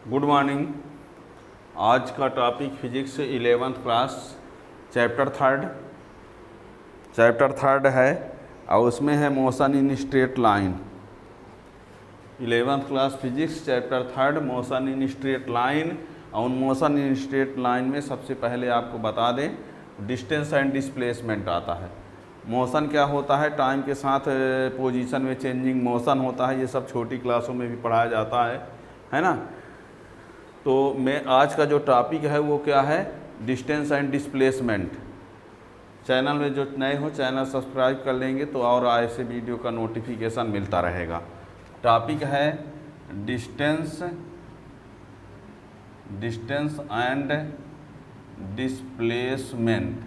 Good morning. आज का topic physics 11th class chapter third है और उसमें है motion in straight line. 11th class physics chapter third motion in straight line. और मोशन इन स्ट्रेट लाइन में सबसे पहले आपको बता दें डिस्टेंस एंड डिस्प्लेसमेंट आता है। मोशन क्या होता है, टाइम के साथ पोजीशन में चेंजिंग मोशन होता है। ये सब छोटी क्लासों में भी पढ़ाया जाता है ना। तो मैं आज का जो टॉपिक है वो क्या है, डिस्टेंस एंड डिस्प्लेसमेंट। चैनल में जो नए हो चैनल सब्सक्राइब कर लेंगे तो और ऐसे वीडियो का नोटिफिकेशन मिलता रहेगा। टॉपिक है डिस्टेंस एंड डिस्प्लेसमेंट।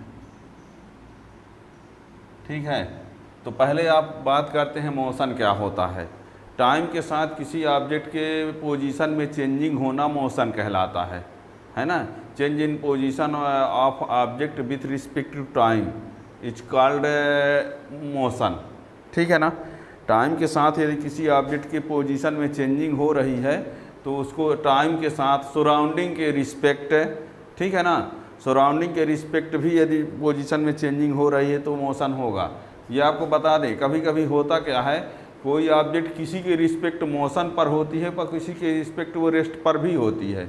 ठीक है, तो पहले आप बात करते हैं मोशन क्या होता है। टाइम के साथ किसी ऑब्जेक्ट के पोजीशन में चेंजिंग होना मोशन कहलाता है ना। Change in position of object with respect to time is called motion. ठीक है ना। टाइम के साथ यदि किसी ऑब्जेक्ट के पोजीशन में चेंजिंग हो रही है तो उसको टाइम के साथ सराउंडिंग के रिस्पेक्ट, ठीक है ना, सराउंडिंग के रिस्पेक्ट भी यदि पोजीशन में चेंजिंग हो रही है तो मोशन होगा। ये आपको बता दें, कभी कभी होता क्या है, कोई ऑब्जेक्ट किसी के रिस्पेक्ट मोशन पर होती है पर किसी के रिस्पेक्ट वो रेस्ट पर भी होती है।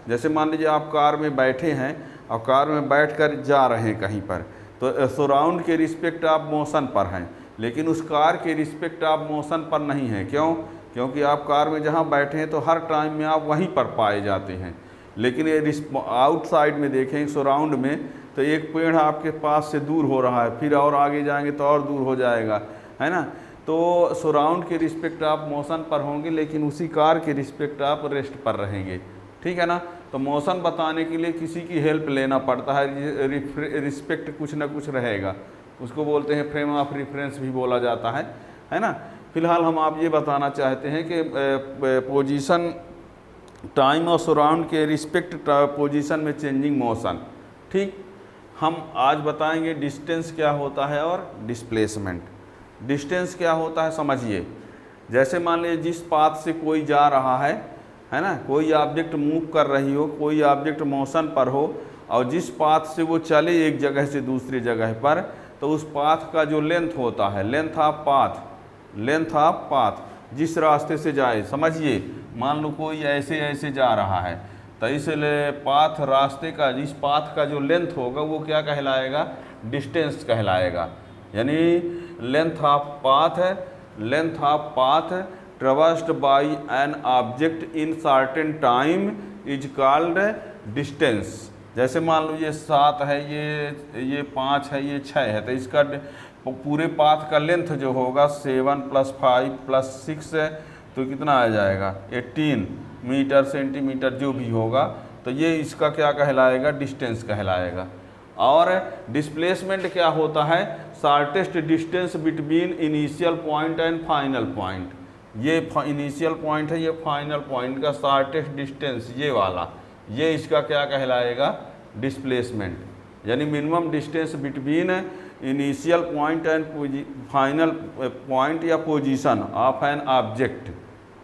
जैसे मान लीजिए आप कार में बैठे हैं और कार में बैठकर जा रहे हैं कहीं पर, तो सराउंड के रिस्पेक्ट आप मोशन पर हैं, लेकिन उस कार के रिस्पेक्ट आप मोशन पर नहीं हैं। क्यों? क्योंकि आप कार में जहाँ बैठे हैं तो हर टाइम में आप वहीं पर पाए जाते हैं। लेकिन ये आउटसाइड में देखें, सराउंड में, तो एक पेड़ आपके पास से दूर हो रहा है, फिर और आगे जाएंगे तो और दूर हो जाएगा, है ना। तो सराउंड के रिस्पेक्ट आप मोशन पर होंगे, लेकिन उसी कार के रिस्पेक्ट आप रेस्ट पर रहेंगे। ठीक है ना। तो मोशन बताने के लिए किसी की हेल्प लेना पड़ता है, रिस्पेक्ट कुछ ना कुछ रहेगा, उसको बोलते हैं फ्रेम ऑफ रेफरेंस भी बोला जाता है ना। फिलहाल हम आप ये बताना चाहते हैं कि पोजीशन टाइम और सराउंड के रिस्पेक्ट पोजीशन में चेंजिंग मोशन। ठीक, हम आज बताएंगे डिस्टेंस क्या होता है और डिस्प्लेसमेंट। डिस्टेंस क्या होता है समझिए। जैसे मान लीजिए जिस पाथ से कोई जा रहा है ना, कोई ऑब्जेक्ट मूव कर रही हो, कोई ऑब्जेक्ट मोशन पर हो, और जिस पाथ से वो चले एक जगह से दूसरी जगह पर, तो उस पाथ का जो लेंथ होता है, लेंथ ऑफ पाथ, जिस रास्ते से जाए। समझिए, मान लो कोई ऐसे ऐसे जा रहा है, तो इसलिए पाथ रास्ते का, जिस पाथ का जो लेंथ होगा वो क्या कहलाएगा, डिस्टेंस कहलाएगा। यानी length of path traversed by an object in certain time is called distance. जैसे मान लो ये 7 है, ये 5 है, ये 6 है, तो इसका पूरे पाथ का लेंथ जो होगा 7 + 5 + 6 है, तो कितना आ जाएगा 18 मीटर सेंटीमीटर जो भी होगा, तो ये इसका क्या कहलाएगा, डिस्टेंस कहलाएगा। और डिस्प्लेसमेंट क्या होता है, shortest distance between initial point and final point. ये इनिशियल पॉइंट है, ये फाइनल पॉइंट का शॉर्टेस्ट डिस्टेंस ये वाला, ये इसका क्या कहलाएगा, डिस्प्लेसमेंट। यानी minimum distance between initial point and final point या position of an object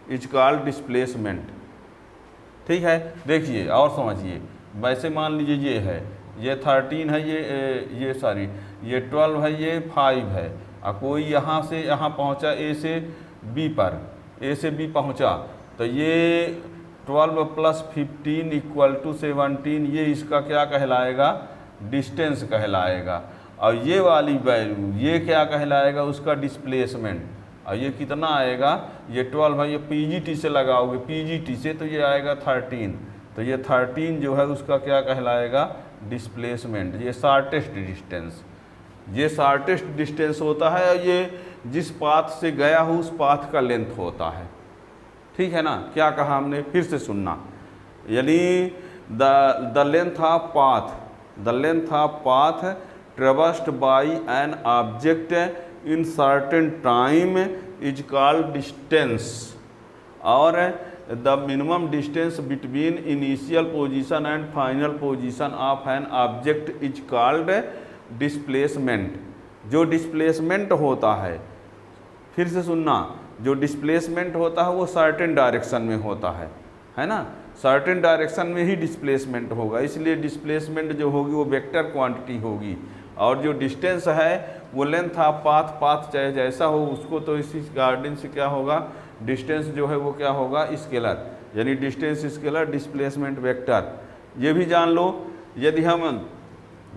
is called displacement. ठीक है, देखिए और समझिए। वैसे मान लीजिए ये 13 है, ये 12 है, ये 5 है, और कोई यहाँ से यहाँ पहुँचा ए से बी पर, ए से बी पहुँचा, तो ये 12 + 15 = 17, ये इसका क्या कहलाएगा, डिस्टेंस कहलाएगा। और ये वाली वैल्यू ये क्या कहलाएगा, उसका डिस्प्लेसमेंट। और ये कितना आएगा, ये 12 है, ये पीजीटी से लगाओगे, पीजीटी से, तो ये आएगा 13, तो ये 13 जो है उसका क्या कहलाएगा, डिस्प्लेसमेंट। ये शॉर्टेस्ट डिस्टेंस, ये शॉर्टेस्ट डिस्टेंस होता है, और ये जिस पाथ से गया हो उस पाथ का लेंथ होता है। ठीक है ना। क्या कहा हमने, फिर से सुनना। यानी the length of path traversed by an object in certain time is called distance, और the minimum distance between initial position and final position of an object is called displacement. जो डिस्प्लेसमेंट होता है, फिर से सुनना, जो डिस्प्लेसमेंट होता है वो सर्टेन डायरेक्शन में होता है है ना, सर्टेन डायरेक्शन में ही डिस्प्लेसमेंट होगा, इसलिए डिस्प्लेसमेंट जो होगी वो वेक्टर क्वांटिटी होगी। और जो डिस्टेंस है वो लेंथ ऑफ पाथ चाहे जैसा हो उसको, तो इसी गार्डियन से क्या होगा, डिस्टेंस जो है वो क्या होगा, स्केलर, यानी डिस्टेंस स्केलर डिस्प्लेसमेंट वेक्टर। ये भी जान लो, यदि हम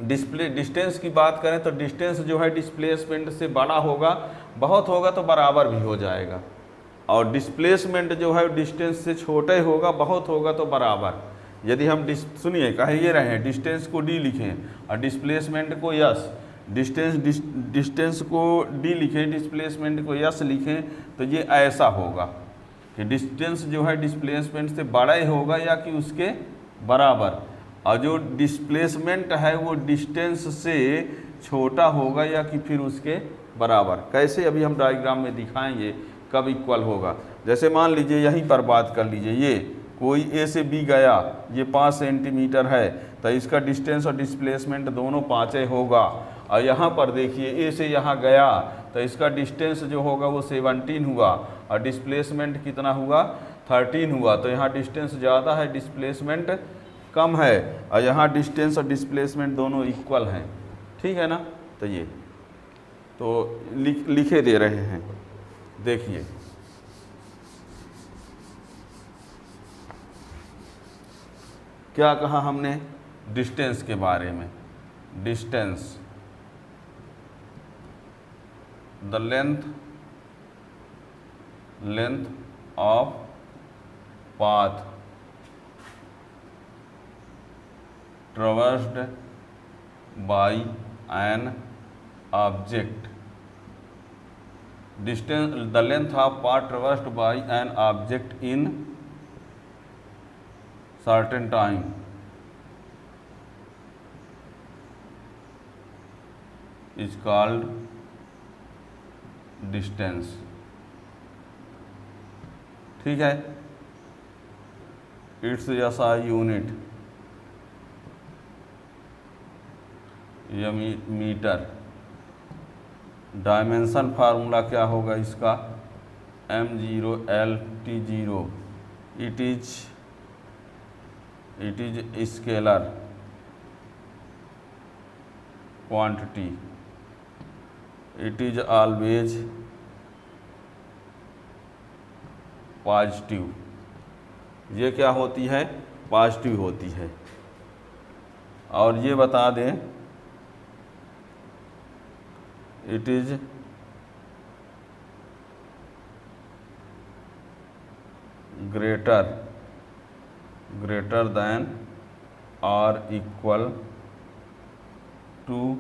डिस्टेंस की बात करें तो डिस्टेंस जो है डिस्प्लेसमेंट से बड़ा होगा, बहुत होगा तो बराबर भी हो जाएगा, और डिस्प्लेसमेंट जो है डिस्टेंस से छोटे होगा, बहुत होगा तो बराबर। यदि हम सुनिए कहे ये रहे डिस्टेंस को डी लिखें और डिस्प्लेसमेंट को यस, डिस्टेंस को डी लिखें, डिस्प्लेसमेंट को यस लिखें, तो ये ऐसा होगा कि डिस्टेंस जो है डिस्प्लेसमेंट से बड़ा ही होगा या कि उसके बराबर, और जो डिस्प्लेसमेंट है वो डिस्टेंस से छोटा होगा या कि फिर उसके बराबर। कैसे, अभी हम डायग्राम में दिखाएंगे कब इक्वल होगा। जैसे मान लीजिए यहीं पर बात कर लीजिए, ये कोई ए से बी गया, ये 5 सेंटीमीटर है, तो इसका डिस्टेंस और डिस्प्लेसमेंट दोनों 5 होगा। और यहाँ पर देखिए ए से यहाँ गया तो इसका डिस्टेंस जो होगा वो 17 हुआ और डिस्प्लेसमेंट कितना हुआ, 13 हुआ। तो यहाँ डिस्टेंस ज़्यादा है, डिस्प्लेसमेंट कम है, और यहाँ डिस्टेंस और डिस्प्लेसमेंट दोनों इक्वल हैं, ठीक है ना। तो ये तो लिखे दे रहे हैं, देखिए क्या कहा हमने डिस्टेंस के बारे में, distance the length of path traversed by an object, distance the length of path traversed by an object in certain time is called distance, ठीक है। इट्स SI यूनिट या मीटर। डायमेंशन फार्मूला क्या होगा इसका, m0 LT0, it is scalar quantity, it is always positive. ये क्या होती है, पॉजिटिव होती है। और ये बता दें इट इज ग्रेटर दैन और इक्वल टू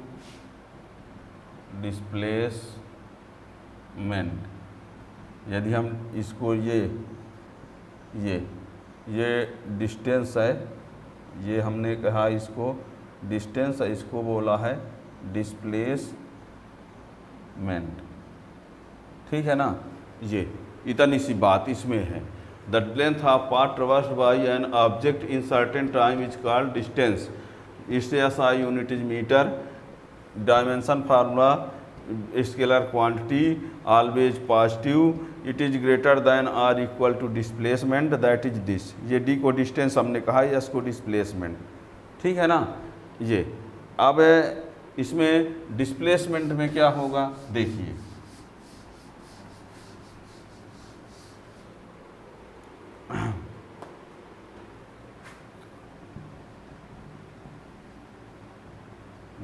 डिस्प्लेसमेंट। यदि हम इसको ये डिस्टेंस है, ये हमने कहा इसको डिस्टेंस है, इसको बोला है डिस्प्लेसमेंट, ठीक है ना। ये इतनी सी बात इसमें है। The length of path traversed by an object in certain time is called distance, इससे SI unit is metre. Dimension formula scalar quantity always positive, it is greater than और equal to displacement that is this. ये D को distance हमने कहा, S को displacement, ठीक है ना। ये अब इसमें डिस्प्लेसमेंट में क्या होगा देखिए,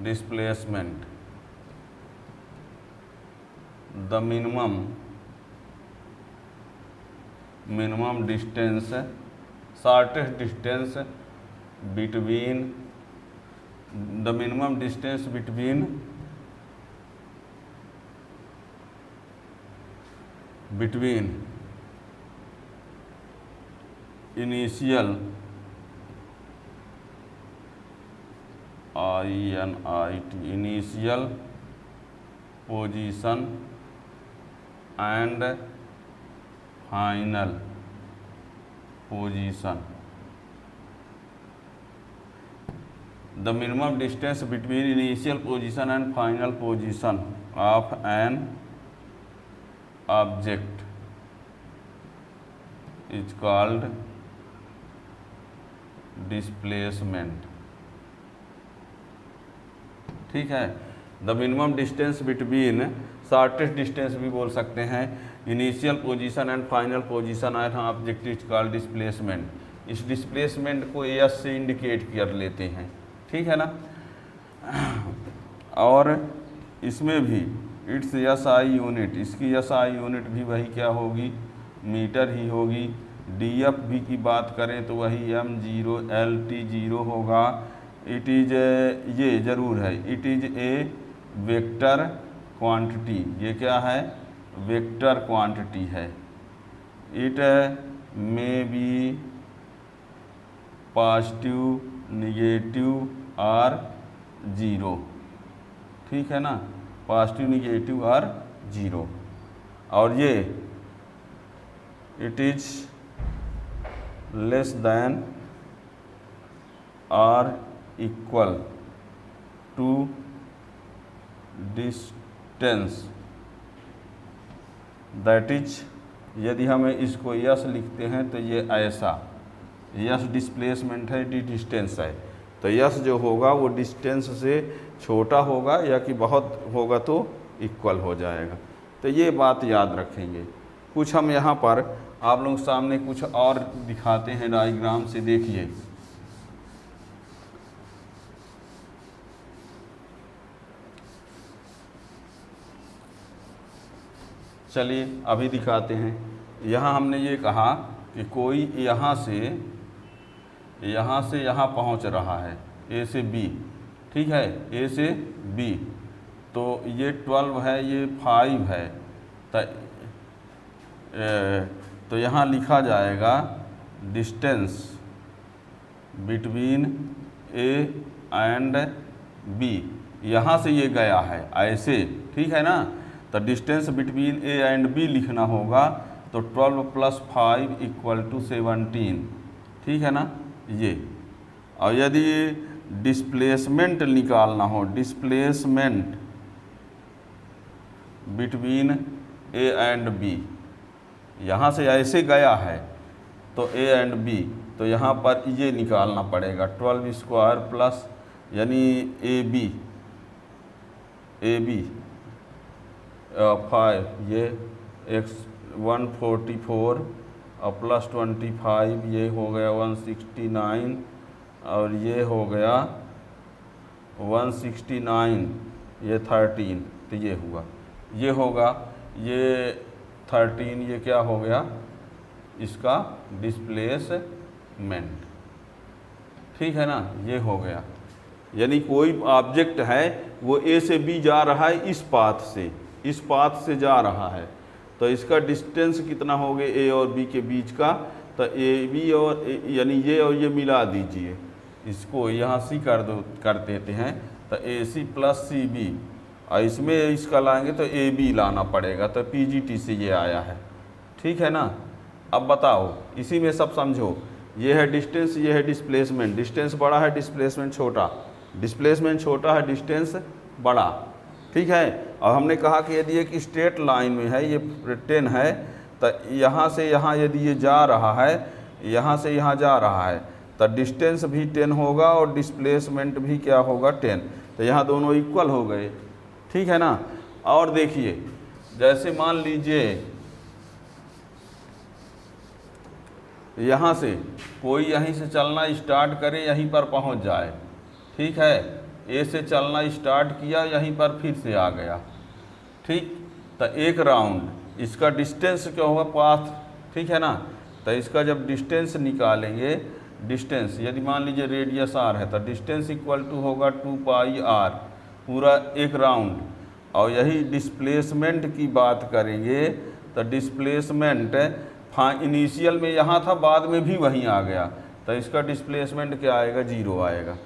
displacement the minimum distance, shortest distance between, the minimum distance between initial initial position and final position. The minimum distance between initial position and final position of an object is called displacement. ठीक है, the minimum distance between, shortest distance भी बोल सकते हैं, initial position and final position at object is called displacement. इस displacement को S से indicate कर लेते हैं। ठीक है ना। और इसमें भी इट्स एस आई यूनिट, इसकी एस आई यूनिट भी वही क्या होगी, मीटर ही होगी। डी एफ भी की बात करें तो वही m0 LT0 होगा। इट इज़, ये ज़रूर है, it is a vector quantity, ये क्या है, वेक्टर क्वांटिटी है। It may be positive, negative और ज़ीरो। ठीक है ना, पॉजिटिव, निगेटिव और ज़ीरो। और ये इट इज़ लेस दैन और equal to distance, that is, यदि हमें इसको यस लिखते हैं तो ये ऐसा, यस डिस्प्लेसमेंट है, डी डिस्टेंस है, तो यस जो होगा वो डिस्टेंस से छोटा होगा या कि बहुत होगा तो इक्वल हो जाएगा। तो ये बात याद रखेंगे। कुछ हम यहाँ पर आप लोगों के सामने कुछ और दिखाते हैं डायग्राम से, देखिए। चलिए अभी दिखाते हैं। यहाँ हमने ये कहा कि कोई यहाँ से यहाँ पहुँच रहा है, ए से बी। ठीक है, ए से बी, तो ये 12 है, ये 5 है, तो यहाँ लिखा जाएगा distance between A and B. यहाँ से ये गया है ऐसे, ठीक है ना, तो distance between A and B लिखना होगा, तो 12 + 5 = 17। ठीक है ना ये। और यदि डिस्प्लेसमेंट निकालना हो, displacement between A and B, यहाँ से ऐसे गया है तो ए एंड बी, तो यहाँ पर ये निकालना पड़ेगा 12² प्लस, यानी ए बी 5, ये x 144 और प्लस 25, ये हो गया 169, और ये हो गया 169, ये 13, तो ये हुआ, ये होगा, ये 13, ये क्या हो गया, इसका डिस्प्लेसमेंट। ठीक है ना, ये हो गया। यानी कोई ऑब्जेक्ट है वो ए से बी जा रहा है, इस पाथ से जा रहा है, तो इसका डिस्टेंस कितना हो गया ए और बी के बीच का, तो ए बी और यानी ये और ये मिला दीजिए, इसको यहाँ सी कर देते हैं, तो ए सी प्लस सी बी, और इसमें इसका लाएंगे तो ए बी लाना पड़ेगा, तो पी जी टी से ये आया है। ठीक है ना। अब बताओ, इसी में सब समझो, ये है डिस्टेंस, ये है डिस्प्लेसमेंट। डिस्टेंस बड़ा है, डिस्प्लेसमेंट छोटा, डिस्प्लेसमेंट छोटा है, डिस्टेंस बड़ा। ठीक है। और हमने कहा कि यदि एक स्ट्रेट लाइन में है, ये 10 है, तो यहाँ से यहाँ यदि ये जा रहा है, यहाँ से यहाँ जा रहा है, तो डिस्टेंस भी 10 होगा और डिस्प्लेसमेंट भी क्या होगा, 10। तो यहाँ दोनों इक्वल हो गए। ठीक है ना। और देखिए, जैसे मान लीजिए यहाँ से कोई यहीं से चलना स्टार्ट करे, यहीं पर पहुँच जाए। ठीक है, ए से चलना स्टार्ट किया, यहीं पर फिर से आ गया। ठीक, तो एक राउंड इसका डिस्टेंस क्या होगा, पाथ। ठीक है ना। तो इसका जब डिस्टेंस निकालेंगे, डिस्टेंस यदि मान लीजिए रेडियस आर है, तो डिस्टेंस इक्वल टू होगा 2πr, पूरा एक राउंड। और यही डिस्प्लेसमेंट की बात करेंगे, तो डिस्प्लेसमेंट इनिशियल में यहाँ था, बाद में भी वहीं आ गया, तो इसका डिस्प्लेसमेंट क्या आएगा, 0 आएगा।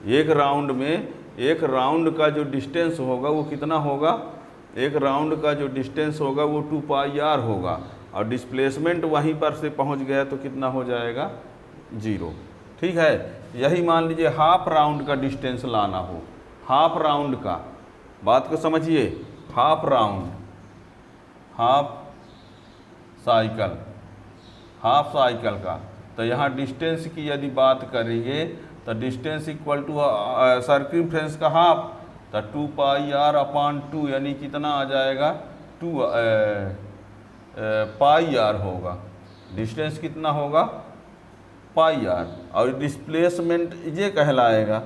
एक राउंड में, एक राउंड का जो डिस्टेंस होगा वो कितना होगा, एक राउंड का जो डिस्टेंस होगा वो 2πr होगा, और डिस्प्लेसमेंट वहीं पर से पहुंच गया तो कितना हो जाएगा, 0। ठीक है। यही मान लीजिए हाफ राउंड का डिस्टेंस लाना हो, हाफ राउंड का, बात को समझिए, हाफ राउंड, हाफ साइकिल का, तो तो यहाँ डिस्टेंस की यदि बात करेंगे तो डिस्टेंस इक्वल टू सर्कमफ्रेंस का हाफ, तो 2 पाई आर अपॉन 2 यानी कितना आ जाएगा 2 पाई आर होगा। डिस्टेंस कितना होगा पाई आर, और डिस्प्लेसमेंट ये कहलाएगा,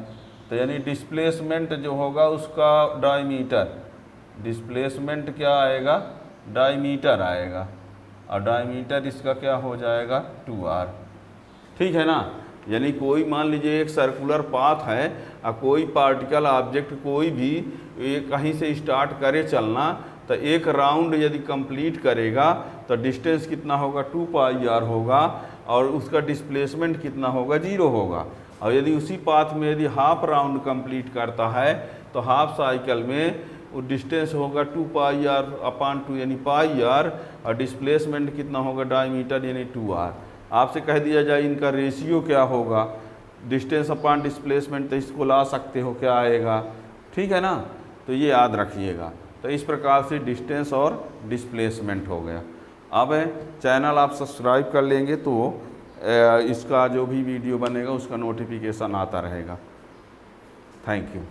तो यानी डिस्प्लेसमेंट जो होगा उसका डायमीटर, डिस्प्लेसमेंट क्या आएगा डायमीटर आएगा, और डायमीटर इसका क्या हो जाएगा 2r। ठीक है ना। यानी कोई मान लीजिए एक सर्कुलर पाथ है और कोई पार्टिकल ऑब्जेक्ट कोई भी कहीं से स्टार्ट करे चलना, तो एक राउंड यदि कंप्लीट करेगा तो डिस्टेंस कितना होगा 2 पाई आर होगा, और उसका डिस्प्लेसमेंट कितना होगा 0 होगा। और यदि उसी पाथ में यदि हाफ राउंड कंप्लीट करता है तो हाफ साइकिल में वो डिस्टेंस होगा 2 पाई आर अपॉन 2 यानी पाई आर, और डिस्प्लेसमेंट कितना होगा डायमीटर यानी 2r। आपसे कह दिया जाए इनका रेशियो क्या होगा डिस्टेंस अपॉन डिस्प्लेसमेंट, तो इसको ला सकते हो क्या आएगा। ठीक है ना, तो ये याद रखिएगा। तो इस प्रकार से डिस्टेंस और डिस्प्लेसमेंट हो गया। अब चैनल आप सब्सक्राइब कर लेंगे तो इसका जो भी वीडियो बनेगा उसका नोटिफिकेशन आता रहेगा। Thank you.